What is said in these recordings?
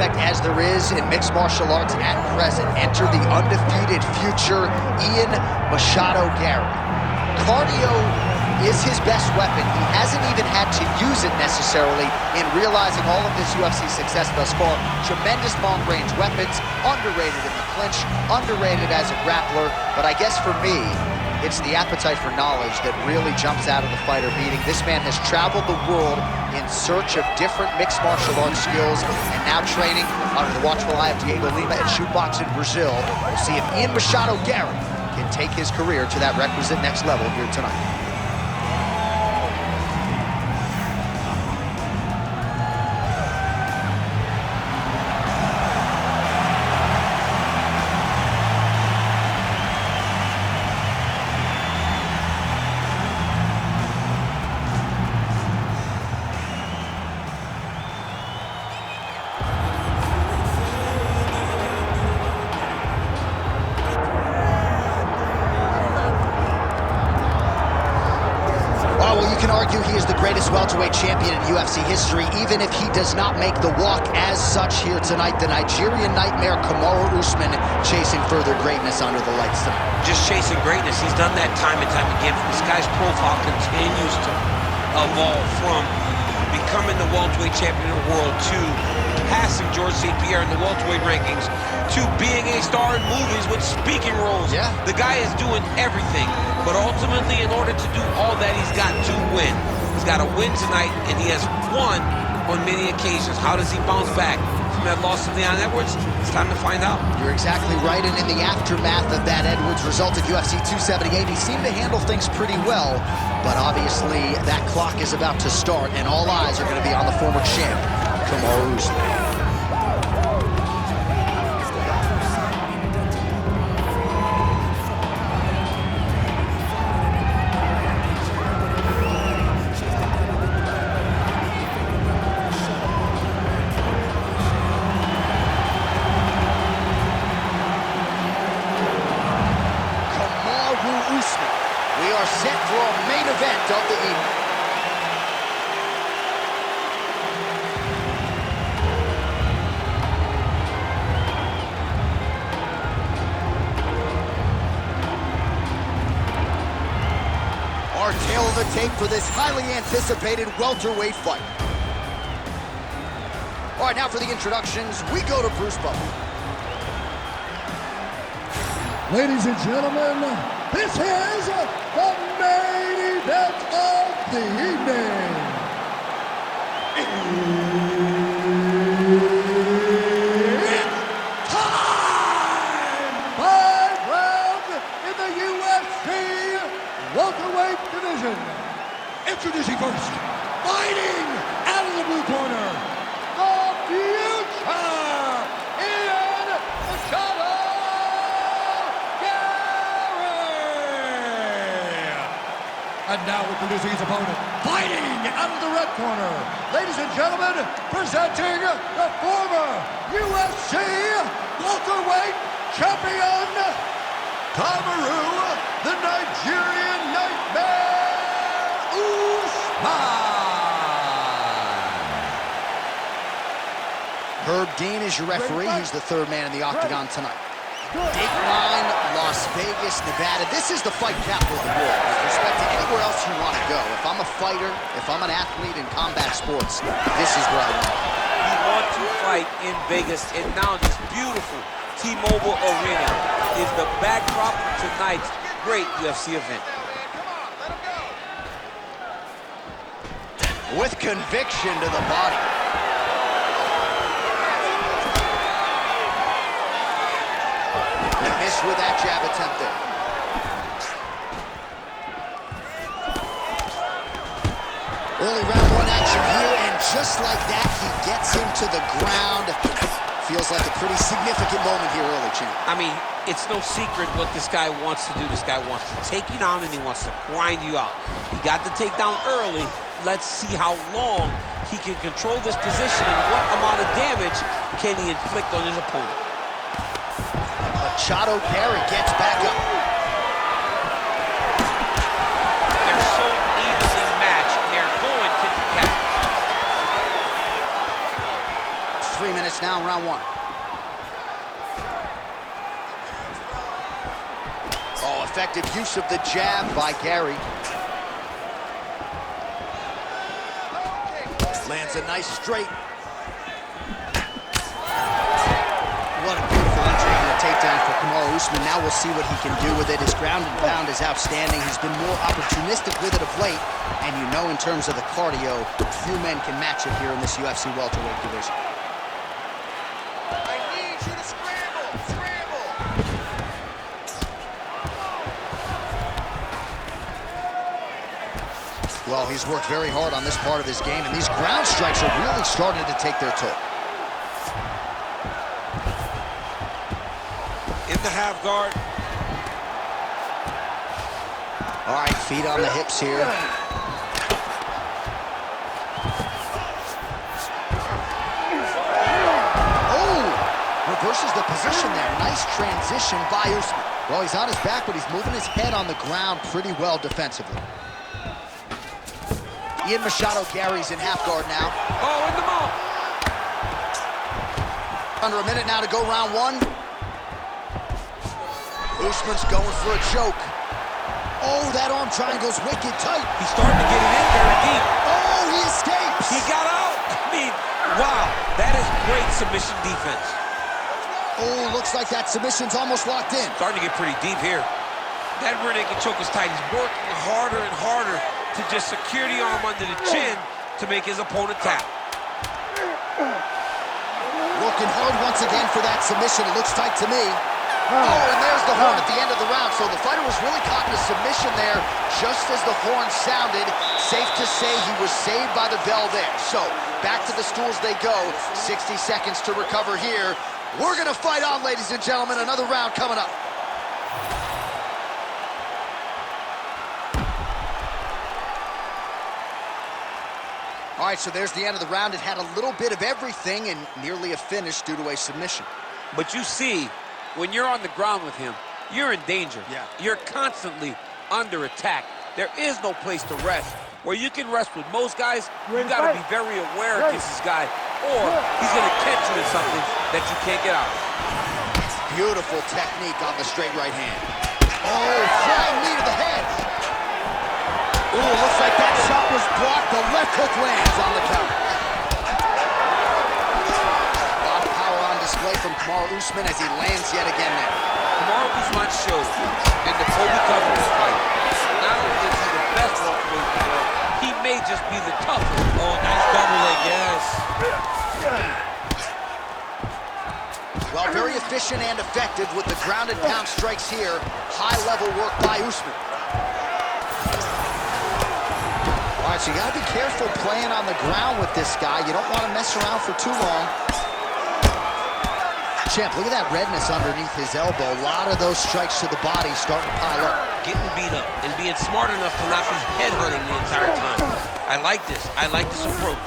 prospect as there is in mixed martial arts at present. Enter the undefeated future Ian Machado's Garry. Cardio is his best weapon. He hasn't even had to use it necessarily in realizing all of this UFC success thus far. Tremendous long-range weapons, underrated in the clinch, underrated as a grappler, but I guess for me, it's the appetite for knowledge that really jumps out of the fighter meeting. This man has traveled the world in search of different mixed martial arts skills and now training under the watchful eye of Diego Lima at Shootbox in Brazil. We'll see if Ian Machado's Garry can take his career to that requisite next level here tonight. You can argue he is the greatest welterweight champion in UFC history, even if he does not make the walk as such here tonight. The Nigerian nightmare Kamaru Usman chasing further greatness under the lights tonight. Just chasing greatness. He's done that time and time again. This guy's profile continues to evolve from becoming the welterweight champion of the world to passing George St. Pierre in the welterweight rankings to being a star in movies with speaking roles. Yeah. The guy is doing everything. But ultimately, in order to do all that, he's got to win. He's got to win tonight, and he has won on many occasions. How does he bounce back from that loss to Leon Edwards? It's time to find out. You're exactly right, and in the aftermath of that Edwards result at UFC 278, he seemed to handle things pretty well, but obviously that clock is about to start, and all eyes are going to be on the former champ, Kamaru Usman. We are set for our main event of the evening. Our tale of the tape for this highly anticipated welterweight fight. All right, now for the introductions, we go to Bruce Buffer. Ladies and gentlemen, this is the main event of the evening. It's time! 5 rounds in the UFC welterweight division. Introducing first, fighting out of the blue corner, the future, Ian Machado's And now introducing his opponent, fighting out of the red corner. Ladies and gentlemen, presenting the former UFC welterweight champion, Kamaru, the Nigerian nightmare, Usman. Herb Dean is your referee. He's the third man in the octagon tonight. Dateline, Las Vegas, Nevada. This is the fight capital of the world with respect to anywhere else you want to go. If I'm a fighter, if I'm an athlete in combat sports, this is where I want to go. You want to fight in Vegas, and now this beautiful T-Mobile Arena is the backdrop of tonight's great UFC event. With conviction to the body. Missed with that jab attempt there. Early round one action here, and just like that, he gets him to the ground. Feels like a pretty significant moment here early, champ. I mean, it's no secret what this guy wants to do. This guy wants to take you down, and he wants to grind you out. He got the takedown early. Let's see how long he can control this position and what amount of damage can he inflict on his opponent. Machado's Garry gets back up. They're so evenly matched. They're going to the count. 3 minutes seconds now in round one. Oh, effective use of the jab by Garry. Lands a nice straight. What a beautiful entry and a takedown for Kamaru Usman. Now we'll see what he can do with it. His ground and pound is outstanding. He's been more opportunistic with it of late. And you know, in terms of the cardio, few men can match it here in this UFC welterweight division. I need you to scramble, scramble. Well, he's worked very hard on this part of his game, and these ground strikes are really starting to take their toll. In the half guard. All right, feet on the hips here. Oh, reverses the position there. Nice transition by Usman. Well, he's on his back, but he's moving his head on the ground pretty well defensively. Ian Machado Garry's in half guard now. Oh, in the mouth. Under a minute now to go round one. Usman's going for a choke. Oh, that arm triangle's wicked tight. He's starting to get it in very deep. Oh, he escapes. He got out. I mean, wow, that is great submission defense. Oh, looks like that submission's almost locked in. Starting to get pretty deep here. That rear naked choke is tight. He's working harder and harder to just secure the arm under the chin to make his opponent tap. Working hard once again for that submission. It looks tight to me. Oh, and there's the horn at the end of the round. So the fighter was really caught in a submission there just as the horn sounded. Safe to say he was saved by the bell there. So back to the stools they go. 60 seconds to recover here. We're going to fight on, ladies and gentlemen. Another round coming up. All right, so there's the end of the round. It had a little bit of everything and nearly a finish due to a submission. But you see, when you're on the ground with him, you're in danger. Yeah. You're constantly under attack. There is no place to rest. Where you can rest with most guys, you got to be very aware against this guy, or he's going to catch you in something that you can't get out of. Beautiful technique on the straight right hand. Oh, flying knee to the head. Ooh, looks like that shot was blocked. The left hook lands on the counter. A lot of power on display from Kamaru Usman as he lands yet again there. Kamaru Usman showed in the Kobe Covington fight, not only is he the best welterweight in the world, he may just be the toughest. Oh, nice double leg, yes. Well, very efficient and effective with the ground and pound strikes here. High-level work by Usman. All right, so you got to be careful playing on the ground with this guy. You don't want to mess around for too long. Champ, look at that redness underneath his elbow. A lot of those strikes to the body starting to pile up. Getting beat up and being smart enough to not be headhunting the entire time. I like this. I like this approach.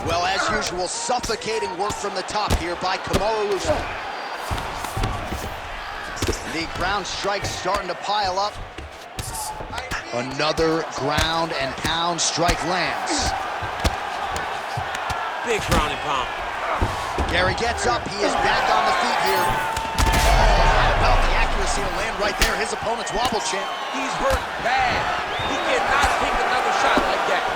Well, as usual, suffocating work from the top here by Kamaru Usman. The ground strikes starting to pile up. Another ground and pound strike lands. Big ground and pound. Garry gets up. He is back on the feet here. Oh, how about the accuracy to land right there? His opponent's wobble, champ. He's hurt bad. He cannot take another shot like that.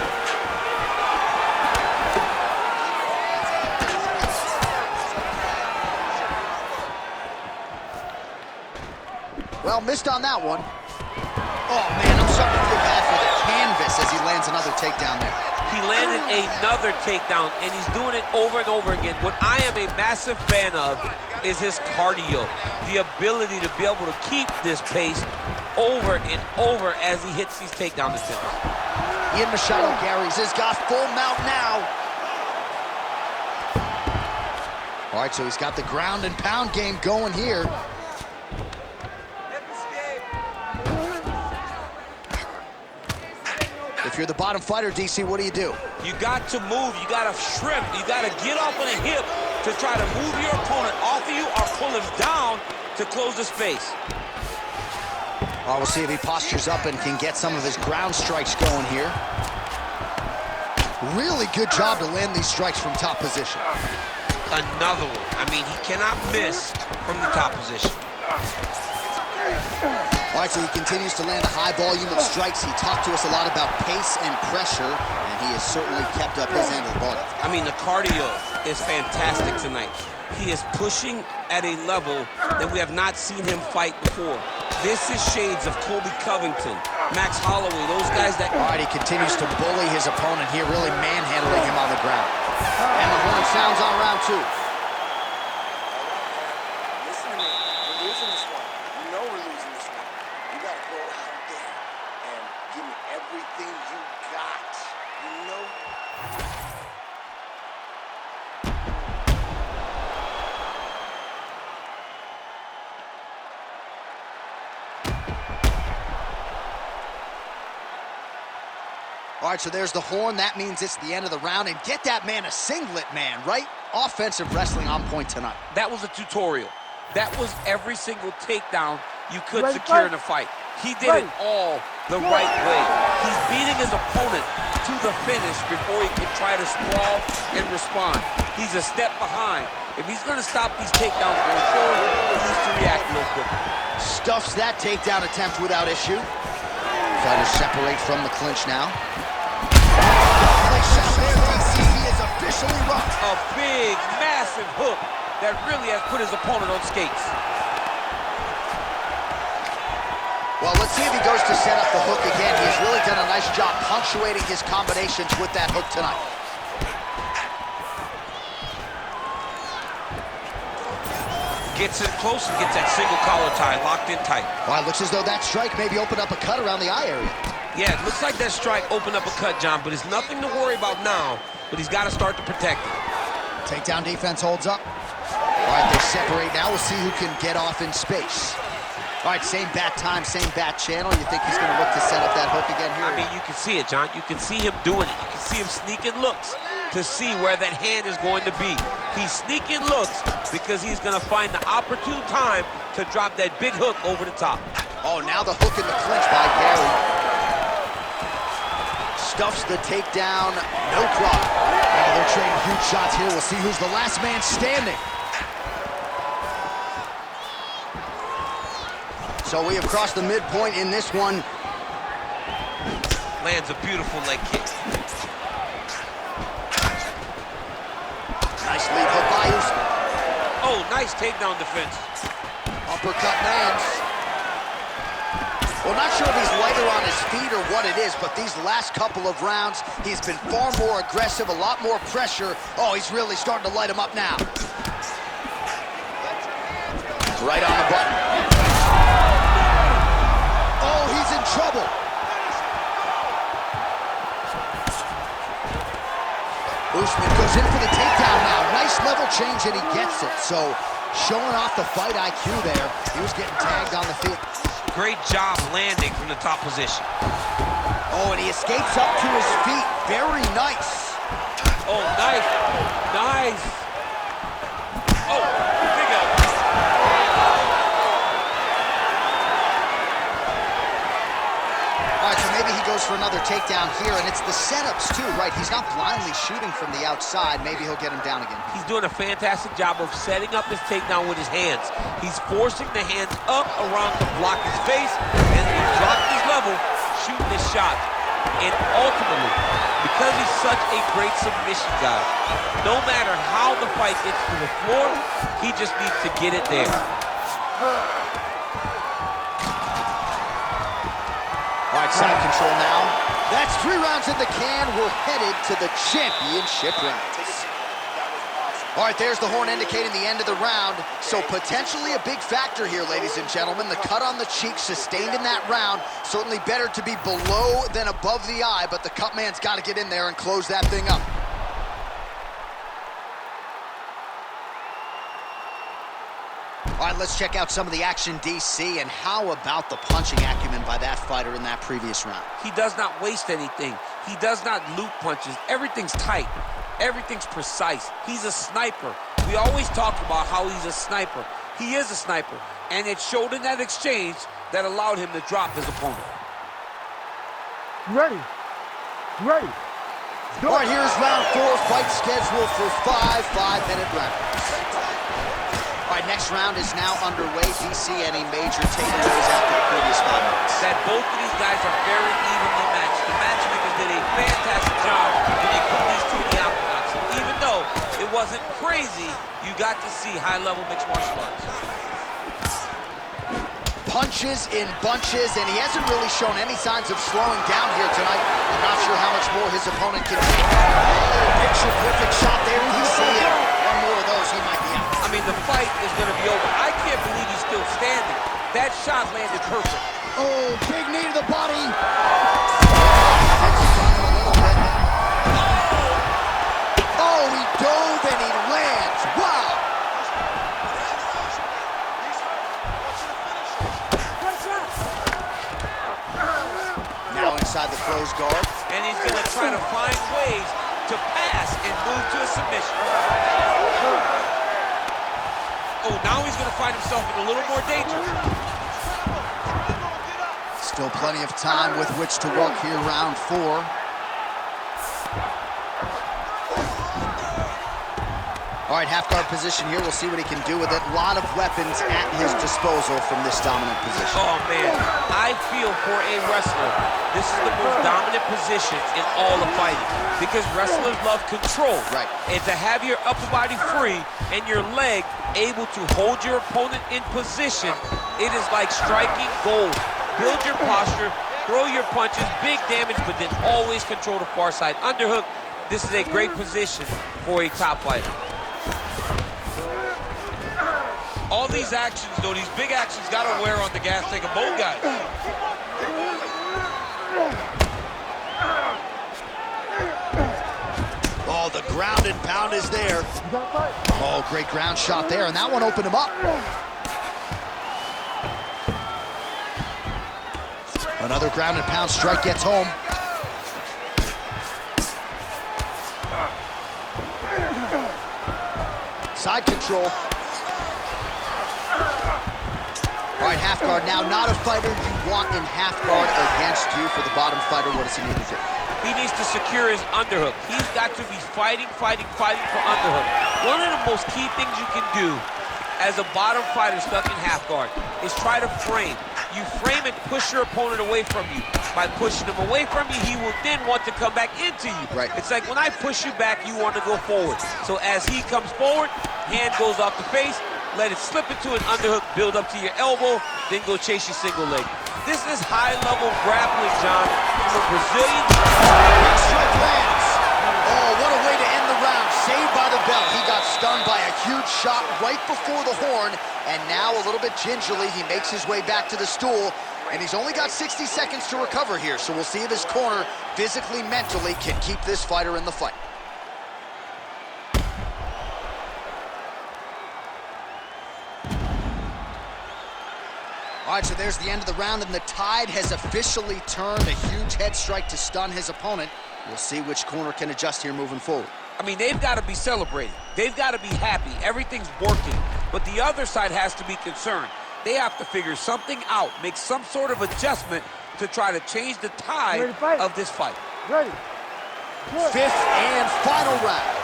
Well, missed on that one. Oh, man, I'm starting to feel bad for the canvas as he lands another takedown there. He landed another takedown, and he's doing it over and over again. What I am a massive fan of is his cardio, the ability to be able to keep this pace over and over as he hits these takedown attempts. Ian Machado Garry's has got full mount now. All right, so he's got the ground and pound game going here. If you're the bottom fighter, DC, what do? You got to move, you got to shrimp, you got to get off on a hip to try to move your opponent off of you or pull him down to close the space. Well, we'll see if he postures up and can get some of his ground strikes going here. Really good job to land these strikes from top position. another one. I mean, he cannot miss from the top position. All right, so he continues to land a high volume of strikes. He talked to us a lot about pace and pressure, and he has certainly kept up his end of the bargain. I mean, the cardio is fantastic tonight. He is pushing at a level that we have not seen him fight before. This is shades of Colby Covington, Max Holloway, those guys that... All right, he continues to bully his opponent here, really manhandling him on the ground. And the horn sounds on round two. Listen to me. We're losing this one. You know we're losing this one. You got to go out there and give me everything you got. You know? All right, so there's the horn. That means it's the end of the round. And get that man a singlet, man, right? Offensive wrestling on point tonight. That was a tutorial. That was every single takedown you could secure in a fight. He did it all the right way. He's beating his opponent to the finish before he can try to sprawl and respond. He's a step behind. If he's going to stop these takedowns going forward, he needs to react a little quicker. Stuffs that takedown attempt without issue. Fighters separate from the clinch now. He is officially rocked. A big, massive hook that really has put his opponent on skates. Well, let's see if he goes to set up the hook again. He has really done a nice job punctuating his combinations with that hook tonight. Gets in close and gets that single collar tie locked in tight. Well, it looks as though that strike maybe opened up a cut around the eye area. Yeah, it looks like that strike opened up a cut, John, but it's nothing to worry about now, but he's got to start to protect it. Takedown defense holds up. All right, they separate now. We'll see who can get off in space. All right, same bat time, same bat channel. You think he's going to look to set up that hook again here? I mean, you can see it, John. You can see him doing it. You can see him sneaking looks to see where that hand is going to be. He's sneaking looks because he's going to find the opportune time to drop that big hook over the top. Oh, now the hook in the clinch by Garry. Stuffs the takedown, no problem. Oh, they're trading huge shots here. We'll see who's the last man standing. So we have crossed the midpoint in this one. Lands a beautiful leg kick. Nice lead hook by Usman. Oh, nice takedown defense. Uppercut lands. Well, not sure if he's lighter on his feet or what it is, but these last couple of rounds, he's been far more aggressive, a lot more pressure. Oh, he's really starting to light him up now. Right on the button. Oh, he's in trouble. Usman goes in for the takedown now. Nice level change, and he gets it. So, showing off the fight IQ there. He was getting tagged on the field. Great job landing from the top position. Oh, and he escapes up to his feet. Very nice. Oh, nice. Nice. Oh, big elbow. All right, so maybe he goes for another takedown here, and it's the setups too, right? He's not blindly shooting from the outside. Maybe he'll get him down again. He's doing a fantastic job of setting up his takedown with his hands. He's forcing the hands up around to block his face, and he's dropping his level, shooting his shot. And ultimately, because he's such a great submission guy, no matter how the fight gets to the floor, he just needs to get it there. All right, side control now. That's 3 rounds in the can. We're headed to the championship rounds. All right, there's the horn indicating the end of the round. So potentially a big factor here, ladies and gentlemen. The cut on the cheek sustained in that round. Certainly better to be below than above the eye, but the cut man's got to get in there and close that thing up. All right, let's check out some of the action, DC, and how about the punching acumen by that fighter in that previous round? He does not waste anything. He does not loop punches. Everything's tight. Everything's precise. He's a sniper. We always talk about how he's a sniper. He is a sniper, and it showed in that exchange that allowed him to drop his opponent. Ready. Ready. All right, here's round 4, fight scheduled for 5 5-minute rounds. All right, next round is now underway. DC, any major takeaways after the previous 5 minutes? That both of these guys are very evenly matched. The matchmakers did a fantastic job when they put these two in the octagons. Even though it wasn't crazy, you got to see high-level mixed martial arts. Punches in bunches, and he hasn't really shown any signs of slowing down here tonight. I'm not sure how much more his opponent can take. Oh, picture-perfect shot there, DC, and one more of those, he might be out. I mean, the fight is going to be over. I can't believe he's still standing. That shot landed perfect. Oh, big knee to the body. Oh, he dove and he lands. Wow. Now inside the closed guard. And he's going to try to find ways to pass and move to a submission. Oh, now he's going to find himself in a little more danger. Still plenty of time with which to work here, round 4. All right, half guard position here. We'll see what he can do with it. A lot of weapons at his disposal from this dominant position. Oh, man. I feel for a wrestler, this is the most dominant position in all of fighting because wrestlers love control. Right. And to have your upper body free and your leg able to hold your opponent in position, it is like striking gold. Build your posture, throw your punches, big damage, but then always control the far side. Underhook, this is a great position for a top fighter. All these actions, though, these big actions got to wear on the gas tank of both guys. Oh, the ground and pound is there. Oh, great ground shot there, and that one opened him up. Another ground and pound strike gets home. Side control. All right, half guard now. Not a fighter you want in half guard against you. For the bottom fighter, what does he need to do? He needs to secure his underhook. He's got to be fighting for underhook. One of the most key things you can do as a bottom fighter stuck in half guard is try to frame. You frame and push your opponent away from you. By pushing him away from you, he will then want to come back into you. Right. It's like when I push you back, you want to go forward. So as he comes forward, hand goes off the face, let it slip into an underhook, build up to your elbow, then go chase your single leg. This is high-level grappling, John, from a Brazilian. Big strike lands. Oh, what a way to end the round. Saved by the bell. He got stunned by a huge shot right before the horn, and now a little bit gingerly, he makes his way back to the stool, and he's only got 60 seconds to recover here, so we'll see if his corner, physically, mentally, can keep this fighter in the fight. All right, so there's the end of the round, and the tide has officially turned. A huge head strike to stun his opponent. We'll see which corner can adjust here moving forward. I mean, they've got to be celebrating. They've got to be happy. Everything's working. But the other side has to be concerned. They have to figure something out, make some sort of adjustment to try to change the tide of this fight. Ready. Fifth and final round.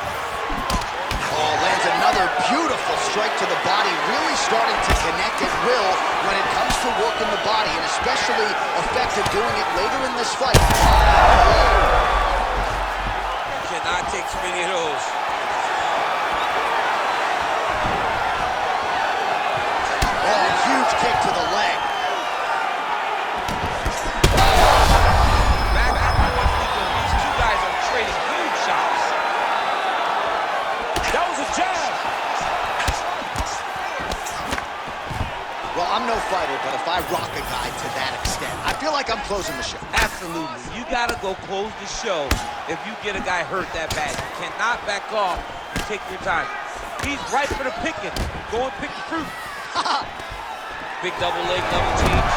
Oh, lands another beautiful strike to the body, really starting to connect at will when it comes to working the body, and especially effective doing it later in this fight. Cannot take too many of those. Oh, huge kick to the leg. These two guys are trading huge shots. That was a jab. Well, I'm no fighter, but if I rock a guy to that extent, I feel like I'm closing the show. Absolutely. You got to go close the show if you get a guy hurt that bad. You cannot back off and take your time. He's right for the picking. Go and pick the fruit. Big double leg, double change.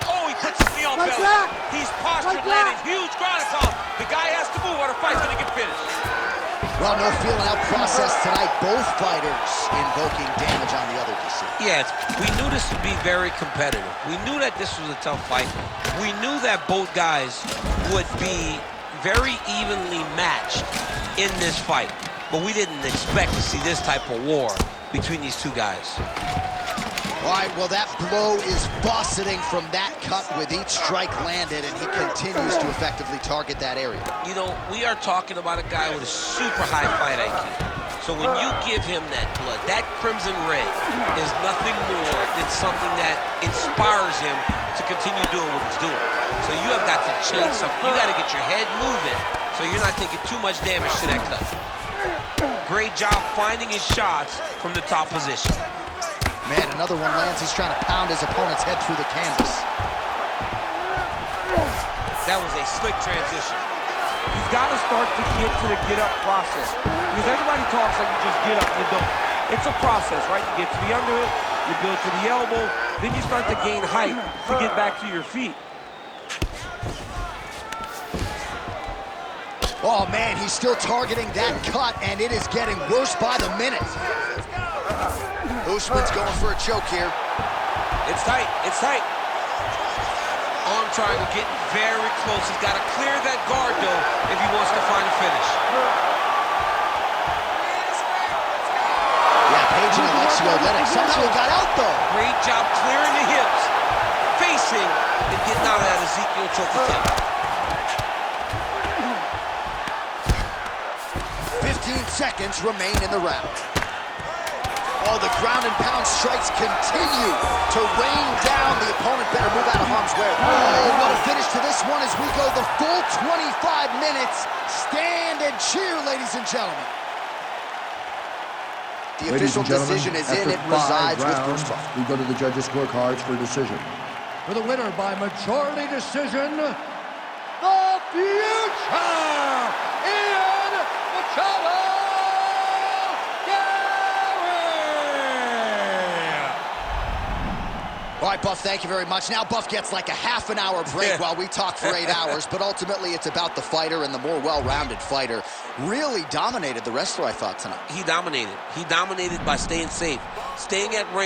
Oh, he puts his knee on belly. He's postured, landing huge ground and pound. The guy has to move or the fight's going to get finished. Well, no feeling out process tonight. Both fighters invoking damage on the other DC. Yes, we knew this would be very competitive. We knew that this was a tough fight. We knew that both guys would be very evenly matched in this fight. But we didn't expect to see this type of war between these two guys. All right, well, that blow is buffeting from that cut with each strike landed, and he continues to effectively target that area. You know, we are talking about a guy with a super high fight IQ. So when you give him that blood, that crimson red is nothing more than something that inspires him to continue doing what he's doing. So you have got to change something. You got to get your head moving so you're not taking too much damage to that cut. Great job finding his shots from the top position. Man, another one lands. He's trying to pound his opponent's head through the canvas. That was a slick transition. You've got to start to get to the get-up process. Because everybody talks like you just get up, you don't. It's a process, right? You get to the underhook, you build to the elbow, then you start to gain height to get back to your feet. Oh, man, he's still targeting that cut, and it is getting worse by the minute. Usman's going for a choke here. It's tight, it's tight. Arm trying to get very close. He's got to clear that guard, though, if he wants to find a finish. Yeah, Page and Alexio Leonard. Somehow he got out, though. Great job clearing the hips, facing, and getting out of that Ezekiel choke attempt. 15 seconds remain in the round. Oh, the ground and pound strikes continue to rain down. The opponent better move out of harm's way. Oh, what a finish to this one as we go the full 25 minutes. Stand and cheer, ladies and gentlemen. The official decision is in. It resides with Bruce Buffer. We go to the judges' scorecards for decision. For the winner by majority decision, the future, Ian Machado. All right, Buff, thank you very much. Now Buff gets like a half an hour break while we talk for 8 hours, but ultimately it's about the fighter, and the more well-rounded fighter really dominated the wrestler, I thought, tonight. He dominated. He dominated by staying safe, staying at range.